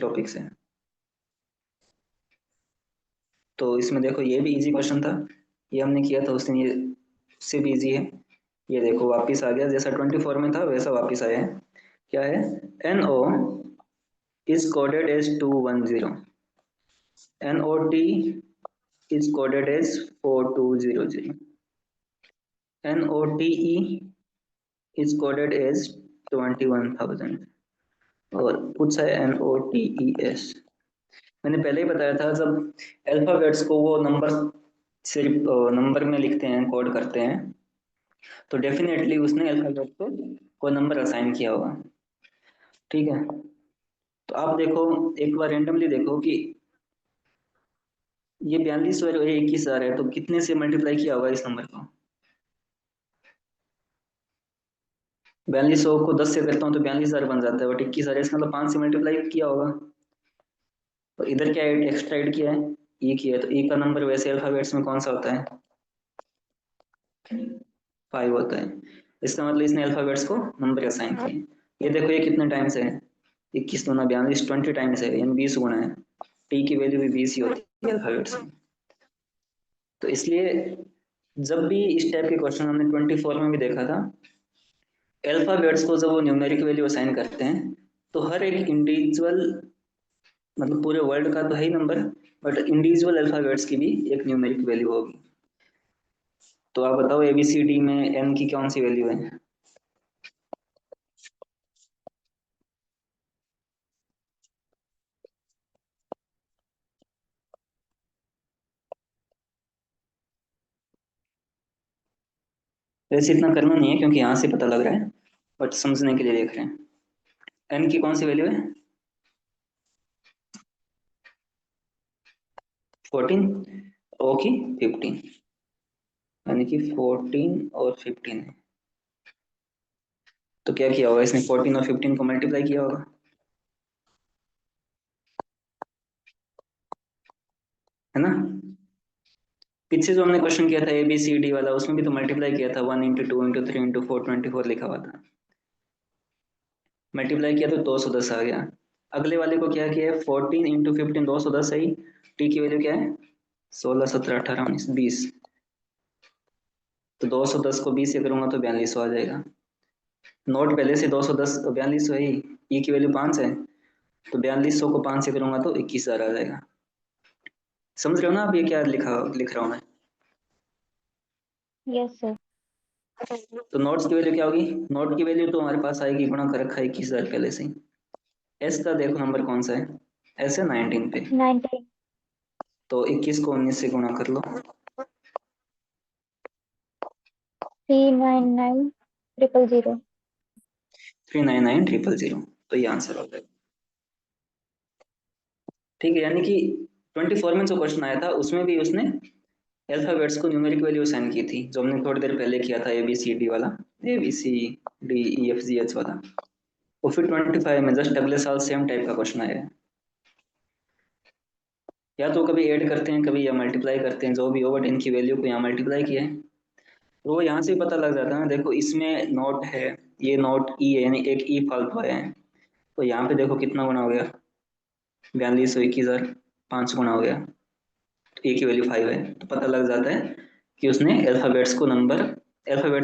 Topic से। तो इसमें देखो ये भी इजी क्वेश्चन था, ये हमने किया था उस दिन, ये उससे भी इजी है। ये देखो वापस आ गया, जैसा 24 में था वैसा वापस आया है। क्या है? NO is coded as 210, NOT is coded as 4200, NOTE is coded as 21,000 और पूछा है NOTES। मैंने पहले ही बताया था, जब अल्फाबेट्स को वो नंबर सिर्फ नंबर में लिखते हैं, कोड करते हैं, तो डेफिनेटली उसने अल्फाबेट को कोई नंबर असाइन किया होगा। ठीक है, तो आप देखो एक बार रैंडमली देखो कि ये 42 और ये 21,000 है, तो कितने से मल्टीप्लाई किया होगा इस नंबर को? 4200 को 10 से करता हूँ तो 42,000 बन जाता है, बट 21,000 इसका मतलब 5 से मल्टीप्लाई किया होगा। और इधर क्या एक्स्ट्रा ऐड किया है? ई किया है, तो ई का नंबर वैसे अल्फाबेट्स में कौन सा होता है? 5 होता है। इसका मतलब इसने अल्फाबेट्स को नंबर असाइन किए। ये देखो ये कितने टाइम्स है? 21 दूना 42, 20 टाइम्स है, यानी 20 गुना है। टी की वैल्यू भी 20 ही होती है अल्फाबेट्स में। तो इसलिए जब भी इस टाइप के क्वेश्चन हमने 24 में भी देखा था, अल्फाबेट्स को जब वो न्यूमेरिक वैल्यू असाइन करते हैं, तो हर एक इंडिविजुअल, मतलब पूरे वर्ल्ड का तो है ही नंबर, बट इंडिविजुअल अल्फाबेट्स की भी एक न्यूमेरिक वैल्यू होगी। तो आप बताओ ABCD में एन की कौन सी वैल्यू है? वैसे इतना करना नहीं है क्योंकि यहाँ से पता लग रहा है, बट समझने के लिए देख रहे हैं। एन की कौन सी वैल्यू है? 14। ओ की 15, यानी कि 14 और 15 है। तो क्या किया होगा इसने? 14 और 15 को मल्टीप्लाई किया होगा, है ना? पीछे जो हमने क्वेश्चन किया था ABCD वाला, उसमें भी तो मल्टीप्लाई किया था, 1 इंटू 2 इंटू 3 इंटू 4, 24 लिखा हुआ था। मल्टीप्लाई किया तो 210 आ गया। अगले वाले को क्या किया है? 14 इंटू 15, 210 है। टी की वैल्यू क्या है? 16, 17, 18, 19, 20। तो 210 को 20 से करूंगा तो 4200 आ जाएगा। नोट पहले से 210 4200 है ही, ई की वैल्यू 5 है, तो 4200 को 5 से करूंगा तो 21,000 आ जाएगा। समझ रहे हो ना आप ये क्या लिख रहा हूँ मैं? Yes sir. तो नोट्स की वैल्यू क्या होगी? नोट की वैल्यू तो हमारे पास आएगी, गुणा कर रखा है 21,000 पहले से ही। एस का देखो नंबर कौन सा है? एस है 19 पे, 19। तो 21 को 19 से गुणा कर लो। 399,000। 399,000, तो ये आंसर हो जाएगा। ठीक है, यानी कि 24 में जो क्वेश्चन आया था उसमें भी उसने अल्फाबेट्स को न्यूमेरिक वैल्यू असाइन की थी, जो हमने थोड़ी देर पहले किया था ABCD वाला, ABCDEFGH वाला। और फिर 25 में जस्ट अगले साल सेम टाइप का क्वेश्चन आया है। या तो कभी ऐड करते हैं, कभी या मल्टीप्लाई करते हैं, जो भी हो, बट इनकी वैल्यू को यहाँ मल्टीप्लाई किया है। तो वो यहाँ से पता लग जाता है ना, देखो इसमें नोट है, ये नोट ई है, यानी एक ई फालतू आया है, तो यहाँ पे देखो कितना गुना हो गया? 4200 21,000, 5 गुना हो गया, ए की वैल्यू 5 है, तो पता लग जाता है कि उसने अल्फाबेट्स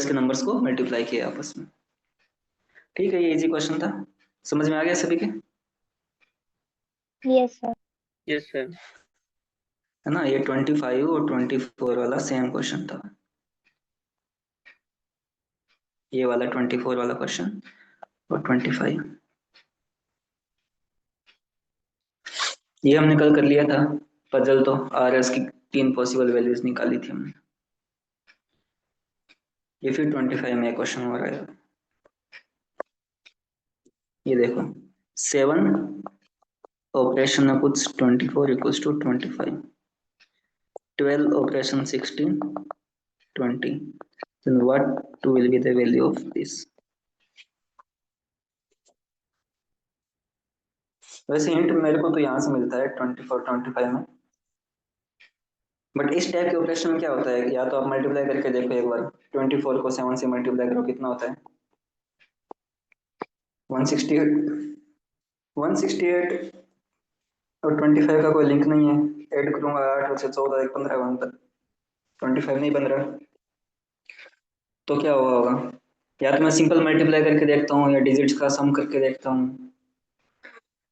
के नंबर्स को मल्टीप्लाई किया आपस में। ठीक है, ये इजी क्वेश्चन था, समझ में आ गया सभी के? Yes sir. Yes sir. है ना, ये 25 और 24 वाला सेम क्वेश्चन था, ये वाला 24 वाला क्वेश्चन और 25, ये हमने कल कर लिया था पजल। तो RS की 3 पॉसिबल वैल्यूज निकाली थी हमने। ये फिर 25 में क्वेश्चन हो रहा है। ये देखो 7 ऑपरेशन में कुछ 24 equals to 25, 12 operation 16, 20, then what will be the value of this? वैसे हिंट मेरे को तो यहाँ से मिलता है 24 25 में, बट इस टाइप के ऑपरेशन में क्या होता है, या तो आप मल्टीप्लाई करके देखो एक बार। 24 को 7 से मल्टीप्लाई करो, कितना होता है? 168, 168 और 25 का कोई लिंक नहीं है, ऐड करूंगा 8 और से 14 एक 15 वन तक 25 नहीं बन रहा, तो क्या हुआ होगा? या तो मैं सिंपल मल्टीप्लाई करके देखता हूँ, या डिजिट्स का सम करके देखता हूँ,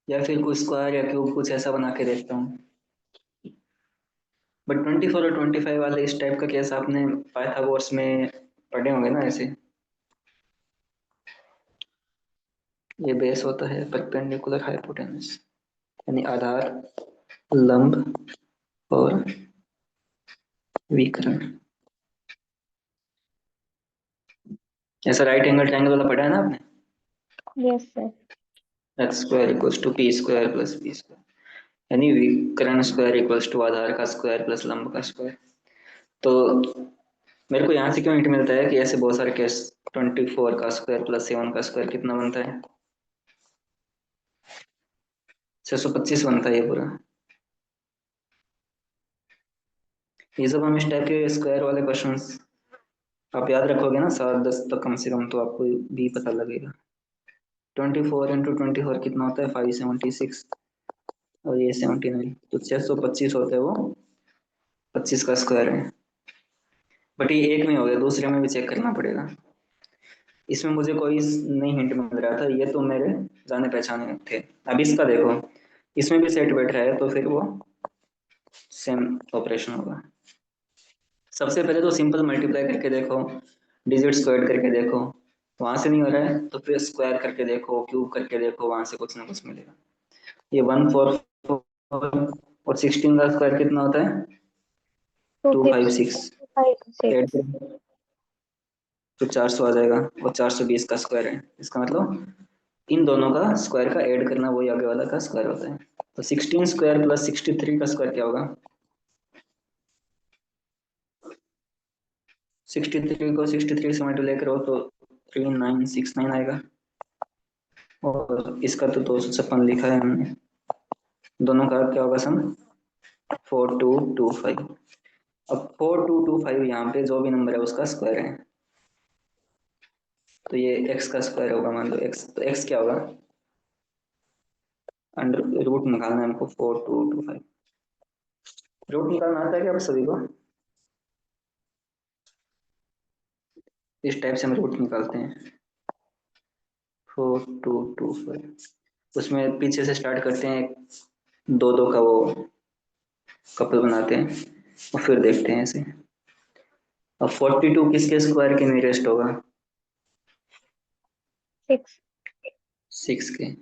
या फिर कुछ स्क्वायर या क्यूब कुछ ऐसा बना के देखता हूँ। बट 24 और 25 वाले इस टाइप का केस आपने पाइथागोरस में पढ़े होंगे ना ऐसे। ये बेस होता है परपेंडिकुलर हाइपोटेनस, यानी आधार, लंब और विकर्ण। ऐसा राइट एंगल ट्रायंगल वाला पढ़ा है ना आपने? Yes sir. X square equals to P square plus B square, यानी विकर्ण स्क्वायर इक्वल्स टू आधार का स्क्वायर प्लस लंब का स्क्वायर। तो मेरे को यहाँ से क्यों हिंट मिलता है कि ऐसे बहुत सारे केस, 24 का स्क्वायर प्लस 7 का स्क्वायर कितना बनता है? 625 बनता है ये पूरा। ये सब हम इस टाइप के स्क्वायर वाले क्वेश्चंस आप याद रखोगे ना 7-10 तक कम से कम, तो आपको भी पता लगेगा। 24 × 24 कितना होता है? 576, और ये 79, तो 625 होता है वो, 25 का स्क्वायर है। बट ये एक में हो गया, दूसरे में भी चेक करना पड़ेगा। इसमें मुझे कोई नहीं हिंट मिल रहा था, ये तो मेरे जाने पहचाने थे। अब इसका देखो, इसमें भी सेट बैठ रहा है, तो फिर वो सेम ऑपरेशन होगा। सबसे पहले तो सिंपल मल्टीप्लाई करके देखो, डिजिट्स को ऐड करके देखो, वहां से नहीं हो रहा है तो फिर स्क्वायर करके देखो, क्यूब करके देखो, वहां से कुछ ना कुछ मिलेगा। ये 144 और 16 का स्क्वायर कितना होता है? 256। 256। ऐड करें तो 400 आ जाएगा, और 420 का स्क्वायर है, इसका मतलब इन दोनों का स्क्वायर का ऐड करना वही आगे वाला का स्क्वायर होता है। तो 16 स्क्वायर प्लस 63 का स्क्वायर क्या होगा? 63 को 63 से मल्टीप्लाई करो तो 3969 आएगा, और इसका तो 256 लिखा है हमने। दोनों का क्या होगा सम? 4225। अब 4225 यहाँ पे जो भी नंबर है उसका स्क्वायर है, तो ये x का स्क्वायर होगा, मान लो x, तो x क्या होगा? अंडर रूट निकालना है हमको 4225। रूट निकालना आता है क्या आप सभी को? इस टाइप से हम रूट निकालते हैं, 4225। उसमें पीछे से स्टार्ट करते हैं, दो दो का वो कपल बनाते हैं, और फिर देखते हैं ऐसे। अब 42 किसके स्क्वायर के नियरेस्ट होगा? 6। 6 के।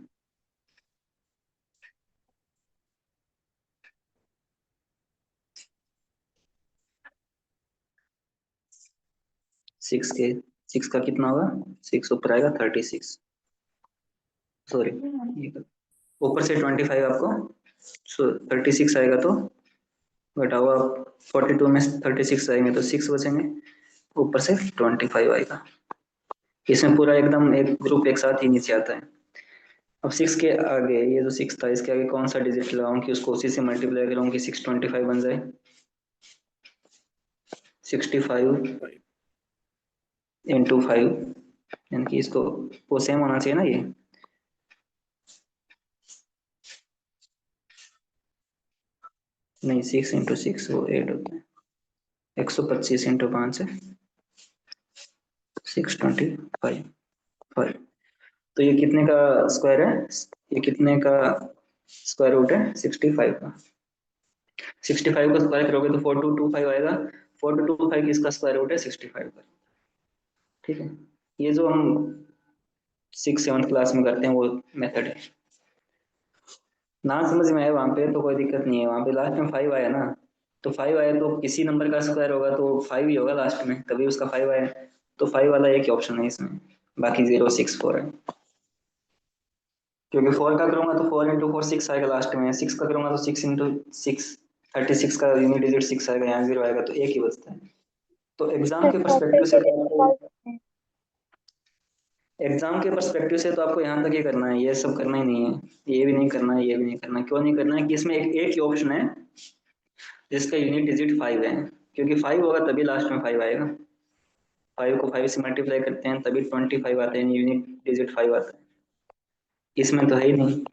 सिक्स के, 6 का कितना होगा? 6 ऊपर आएगा 36, सॉरी ऊपर से 25 आपको, सो 36 आएगा, तो घटाओ आप, 42 में 36 आएंगे तो 6 बचेंगे, ऊपर से 25 आएगा। इसमें पूरा एकदम एक ग्रुप एक साथ ही नीचे आता है। अब 6 के आगे, ये जो 6 था इसके आगे कौन सा डिजिट लगाऊं कि उसको उसी से मल्टीप्लाई कराऊं कि 625 बन जाए? 65 इंटू 5, यानी कि इसको वो सेम होना चाहिए ना ये। नहीं, 6 × 6 वो 8 होता है, 125 इंटू 5 है 625 5। तो ये कितने का स्क्वायर है? ये कितने का स्क्वायर रूट है? 65 का। 65 का स्क्वायर करोगे तो 4225 आएगा। 4225 किसका स्क्वायर रूट है? 65 का। ठीक है, ये जो हम 6 7 क्लास में करते हैं वो मेथड है। ना समझ में आए वहां पे तो कोई दिक्कत नहीं है, वहां पे लास्ट में 5 आया ना, तो 5 आया तो किसी नंबर का स्क्वायर होगा तो 5 ही होगा लास्ट में, तभी उसका 5 आया। तो 5 वाला एक ही ऑप्शन है इसमें, बाकी 0 6 4 है। क्योंकि 4 का करूंगा तो 4 × 4 6 आएगा लास्ट में, 6 का करूंगा तो 6 × 6 36 का यूनिट डिजिट 6 आएगा, यहाँ 0 आएगा, तो एक ही बचता है। तो एग्जाम सर के शॉर्टकट पर्सपेक्टिव से के तो लिए आपको, निकाल सकते हैं। एग्जाम के पर्सपेक्टिव से तो आपको यहाँ तक ही करना है, ये सब करना ही नहीं है, ये भी नहीं करना है, ये भी नहीं करना है। क्यों नहीं करना है? कि इसमें एक ही ऑप्शन है जिसका यूनिट डिजिट 5 है, क्योंकि 5 होगा तभी लास्ट में 5 आएगा। 5 को 5 से मल्टीप्लाई करते हैं तभी 25 आते हैं, यूनिट डिजिट 5 आता है। इसमें तो है ही नहीं।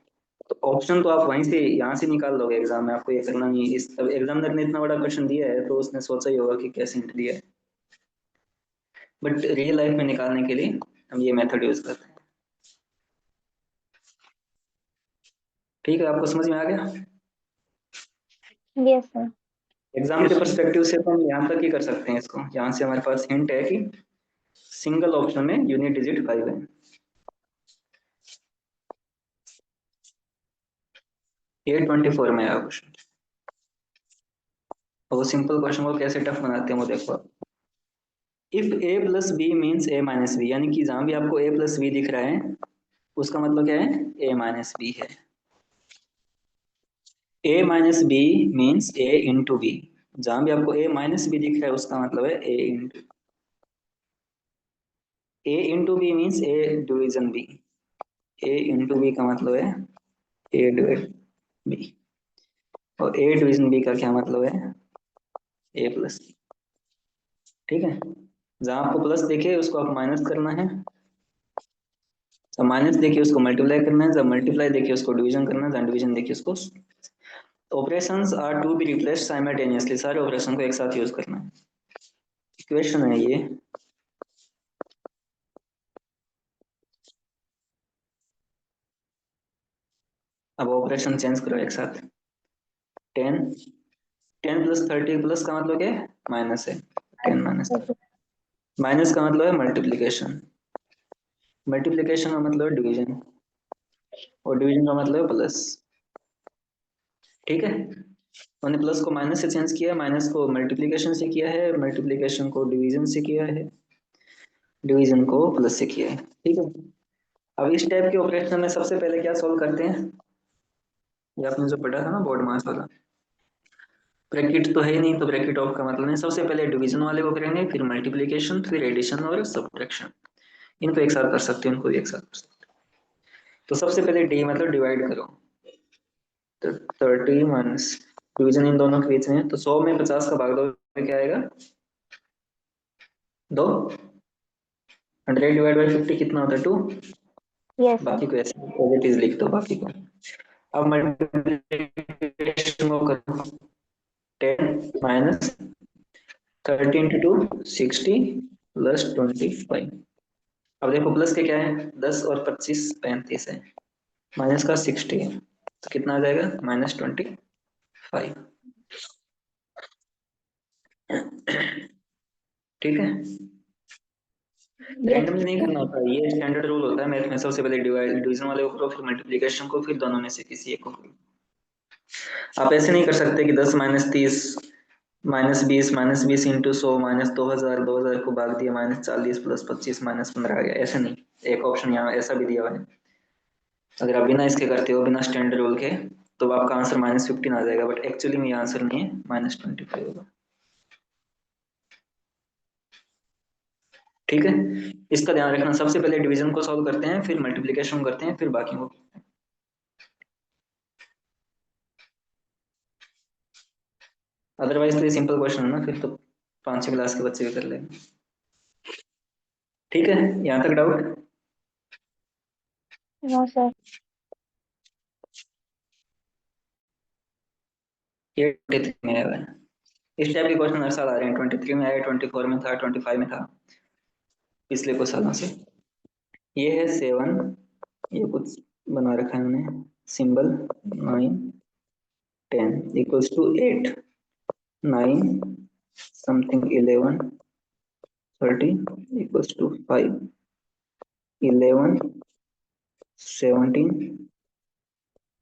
तो ऑप्शन तो आप वहीं से यहाँ से निकाल लोगे एग्जाम में, आपको ये करना नहीं। इस अब एग्जामिनर ने इतना बड़ा क्वेश्चन दिया है तो उसने सोचा ही होगा कि कैसे हिंट दिया है, बट रियल लाइफ में निकालने के लिए हम ये मेथड यूज करते हैं। ठीक है, आपको समझ में आ गया? Yes sir. एग्जाम के परस्पेक्टिव से तो हम यहाँ तक ही कर सकते हैं इसको। यहाँ से हमारे पास हिंट है कि सिंगल ऑप्शन में यूनिट डिजिट 5 है। 824 में आया क्वेश्चन। वो सिंपल क्वेश्चन को कैसे टफ बनाते हैं वो देखो आप। If A plus B means A minus B, यानी कि जहां भी आपको ए प्लस बी दिख रहा है उसका मतलब क्या है, ए माइनस बी है। ए माइनस बी मीन्स ए इंटू बी, जहां भी आपको ए माइनस बी दिख रहा है उसका मतलब है A into B means A division B. A into B का मतलब है ए डिवाइड बी, और ए डिवीजन बी का क्या मतलब है, ए प्लस। ठीक है, जहां आपको प्लस देखे उसको आप माइनस करना है, जब माइनस देखिए उसको मल्टीप्लाई करना है, जब मल्टीप्लाई देखिए उसको डिवीजन करना है, जब डिवीजन देखिए उसको। Operations are to be replaced simultaneously, सारे ऑपरेशन को एक साथ यूज करना है। इक्वेशन है ये। अब ऑपरेशन चेंज करो एक साथ। 10, 10 प्लस 30 प्लस का मतलब क्या है, माइनस है। 10 माइनस, माइनस का मतलब है मल्टीप्लीकेशन, मल्टीप्लीकेशन का मतलब है डिवीजन, और डिवीजन का मतलब है प्लस। ठीक है, मैंने प्लस को माइनस से चेंज किया, माइनस को मल्टीप्लीकेशन से किया है, मल्टीप्लीकेशन को डिवीजन से किया है, डिवीजन को प्लस से किया है। ठीक है, अब इस टाइप के ऑपरेशन में सबसे पहले क्या सॉल्व करते हैं, ये आपने जो पढ़ा था ना बोर्ड मास वाला, ब्रैकेट तो है ही नहीं तो ब्रैकेट ऑफ का मतलब नहीं, सबसे पहले डिवीजन वाले को करेंगे, फिर मल्टीप्लीकेशन, फिर एडिशन और सब्ट्रैक्शन। इनको एक साथ कर सकते हैं, इनको भी एक साथ कर सकते हैं। तो सबसे पहले डी मतलब डिवाइड करो, तो 30 माइनस डिवीजन इन दोनों के बीच में, तो 100 में 50 का भाग दो, क्या आएगा, 2। 100 डिवाइड बाई 50 कितना होता है, 2। Yes sir. बाकी को ऐसे एज इट इज लिख दो बाकी को। अब मल्टीप्लिकेशन को करो, 10 माइनस 30 इंटू 2 60 प्लस 25। अब देखो प्लस के क्या है, 10 और 25 35 है, माइनस का 60 है, तो कितना आ जाएगा, -25। ठीक है, यस। रैंडमली नहीं करना होता, ये स्टैंडर्ड रूल होता है मैथ में। सबसे पहले डिवीजन वाले को करो, फिर मल्टीप्लिकेशन को, फिर दोनों में से किसी एक को करो। आप ऐसे नहीं कर सकते कि 10 माइनस 30 माइनस बीस इंटू 100 माइनस 2000, 2000 को भाग दिया -40 प्लस 25 -15 आ गया, ऐसे नहीं। एक ऑप्शन यहाँ ऐसा भी दिया हुआ है, अगर आप बिना इसके करते हो, बिना स्टैंडर्ड रूल के, तो आपका आंसर -15 आ जाएगा, बट एक्चुअली में ये आंसर नहीं है, -25 होगा। ठीक है, इसका ध्यान रखना, सबसे पहले डिवीजन को सॉल्व करते हैं, फिर मल्टीप्लिकेशन करते हैं, फिर बाकी को। अदरवाइज तो ये सिंपल क्वेश्चन है ना, फिर तो 5वीं क्लास के बच्चे भी कर लेंगे। ठीक है, यहाँ तक डाउट? No sir. ये 23 में आया हुआ है। इस टाइप के क्वेश्चन हर साल आ रहे हैं, 23 में आया, 24 में था, 25 में था, पिछले कुछ सालों से। ये है 7, ये कुछ बना रखा है मैंने symbol, 9 10 equals to 8 9 something 11 30 equals to 5 11 17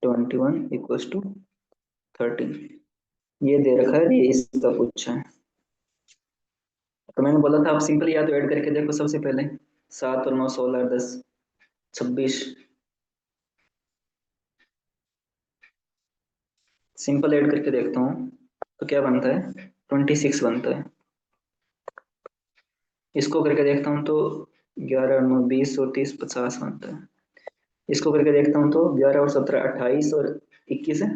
21 equals to 13। ये दे रखा है, ये इसका पूछा है। तो मैंने बोला था आप सिंपल या तो ऐड करके देखो सबसे पहले, 7 और 9 16 10 26, सिंपल ऐड करके देखता हूँ तो क्या बनता है, 26 बनता है। इसको करके देखता हूँ तो 11 9 20 और 30 50 बनता है। इसको करके देखता हूँ तो 11 और 17 28 और 21 है,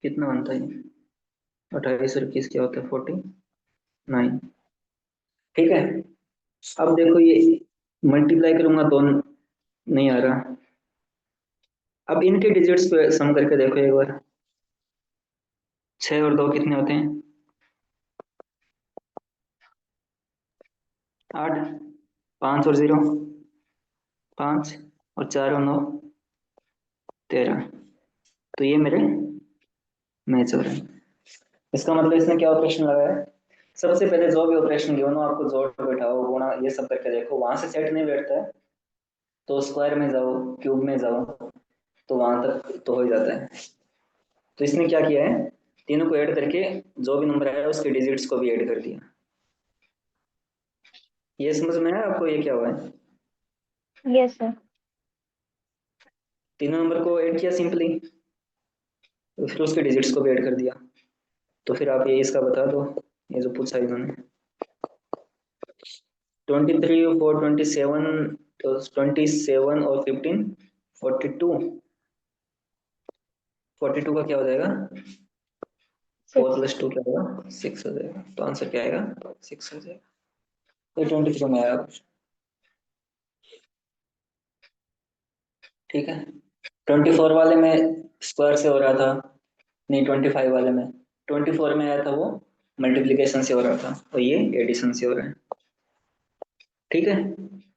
कितना बनता है, 28 और 21 क्या होता है, 49। ठीक है। अब देखो ये मल्टीप्लाई करूंगा तो नहीं आ रहा। अब इनके डिजिट्स पे सम करके देखो एक बार, 6 और 2 कितने होते हैं? 8। 5 और 0 5, और 4 और 9 13। तो ये मेरे मैच हो रहे हैं। इसका मतलब इसने क्या ऑपरेशन लगाया है? सबसे पहले जो भी ऑपरेशन गिवन हो आपको जोड़ बैठाओ गुणा ये सब करके देखो, वहां से सेट नहीं बैठता है तो स्क्वायर में जाओ, क्यूब में जाओ, तो वहां तक तो हो ही जाता है। तो इसने क्या किया है, तीनों को ऐड करके जो भी नंबर आया उसके डिजिट्स को भी ऐड कर दिया। ये समझ में आया आपको ये क्या हुआ है? Yes sir. तीनों नंबर को ऐड किया सिंपली, तो फिर उसके डिजिट्स को भी ऐड कर दिया। तो फिर आप ये इसका बता दो, ये जो पूछा इन्होंने। 23 और 27, तो 27 और 15 42। 42 का क्या हो जाएगा? 4 6। + 2 क्या होगा? 6 हो जाएगा। तो आंसर क्या आएगा? 6 हो जाएगा। तो 23 में आया कुछ। ठीक है। 24 वाले में स्क्वायर से हो रहा था, नहीं 25 वाले में, 24 में आया था वो मल्टीप्लिकेशन से हो रहा था, और ये एडिशन से हो रहा है। ठीक है।